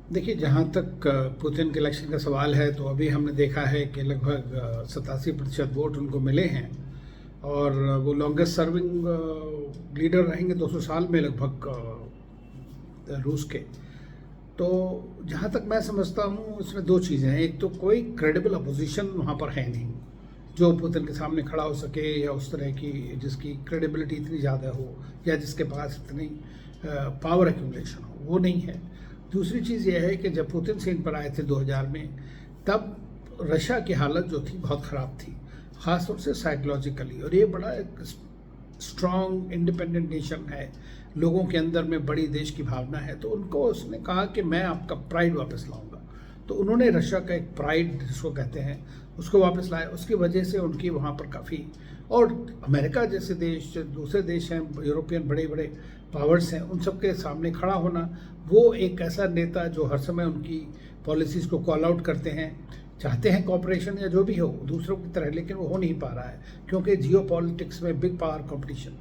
देखिए, जहाँ तक पुतिन के इलेक्शन का सवाल है, तो अभी हमने देखा है कि लगभग 87% वोट उनको मिले हैं और वो लॉन्गेस्ट सर्विंग लीडर रहेंगे 200 साल में लगभग रूस के। तो जहाँ तक मैं समझता हूँ, इसमें दो चीज़ें हैं। एक तो कोई क्रेडिबल अपोजिशन वहाँ पर है नहीं जो पुतिन के सामने खड़ा हो सके, या उस तरह की जिसकी क्रेडिबिलिटी इतनी ज़्यादा हो, या जिसके पास इतनी पावर एक्यूमुलेशन हो, वो नहीं है। दूसरी चीज़ ये है कि जब पुतिन सीन पर आए थे 2000 में, तब रशिया की हालत जो थी बहुत ख़राब थी, ख़ासतौर से साइकोलॉजिकली। और ये बड़ा एक स्ट्रॉन्ग इंडिपेंडेंट नेशन है, लोगों के अंदर में बड़ी देश की भावना है। तो उनको उसने कहा कि मैं आपका प्राइड वापस लाऊंगा। तो उन्होंने रशिया का एक प्राइड जिसको कहते हैं उसको वापस लाया। उसकी वजह से उनकी वहाँ पर काफ़ी, और अमेरिका जैसे देश, दूसरे देश हैं, यूरोपियन बड़े बड़े पावर्स हैं, उन सब के सामने खड़ा होना, वो एक ऐसा नेता जो हर समय उनकी पॉलिसीज़ को कॉल आउट करते हैं, चाहते हैं कॉपरेशन या जो भी हो दूसरों की तरह, लेकिन वो हो नहीं पा रहा है क्योंकि जियो पॉलिटिक्स में बिग पावर कंपटीशन।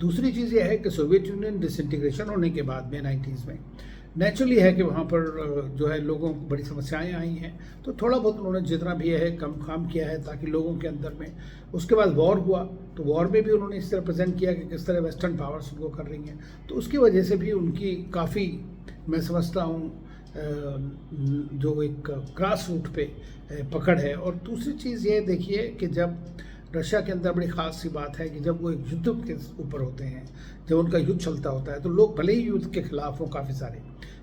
दूसरी चीज़ ये है कि सोवियत यूनियन डिसइंटीग्रेशन होने के बाद में 90s में नेचुरली है कि वहाँ पर जो है लोगों को बड़ी समस्याएं आई हैं। तो थोड़ा बहुत उन्होंने जितना भी है कम काम किया है ताकि लोगों के अंदर में। उसके बाद वॉर हुआ, तो वॉर में भी उन्होंने इस तरह प्रेजेंट किया कि किस तरह वेस्टर्न पावर्स उनको कर रही हैं। तो उसकी वजह से भी उनकी काफ़ी, मैं समझता हूँ, जो एक ग्रास रूट पे पकड़ है। और दूसरी चीज़ ये देखिए कि जब रशिया के अंदर बड़ी ख़ास सी बात है कि जब वो एक युद्ध के ऊपर होते हैं, जब उनका युद्ध चलता होता है, तो लोग भले ही युद्ध के खिलाफ हो काफ़ी सारे,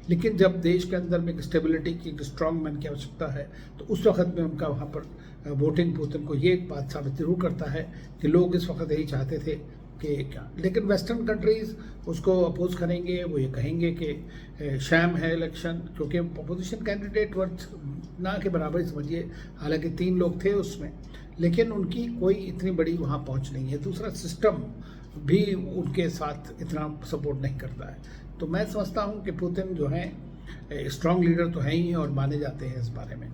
लेकिन जब देश के अंदर में एक स्टेबिलिटी की, एक स्ट्रॉन्ग मैन की आवश्यकता है, तो उस वक्त में उनका वहाँ पर वोटिंग पुतिन को ये एक बात साबित जरूर करता है कि लोग इस वक्त यही चाहते थे कि क्या। लेकिन वेस्टर्न कंट्रीज़ उसको अपोज करेंगे, वो ये कहेंगे कि शैम है इलेक्शन, क्योंकि अपोजिशन कैंडिडेट वर्थ ना के बराबर ही समझिए। हालांकि 3 लोग थे उसमें, लेकिन उनकी कोई इतनी बड़ी वहाँ पहुँच नहीं है। दूसरा, सिस्टम भी उनके साथ इतना सपोर्ट नहीं करता है। तो मैं समझता हूँ कि पुतिन जो हैं स्ट्रॉन्ग लीडर तो हैं ही और माने जाते हैं इस बारे में,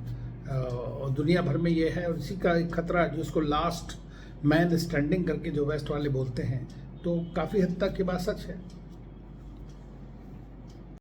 और दुनिया भर में ये है। और इसी का एक खतरा जिसको लास्ट मैन स्टैंडिंग करके जो वेस्ट वाले बोलते हैं, तो काफ़ी हद तक ये बात सच है।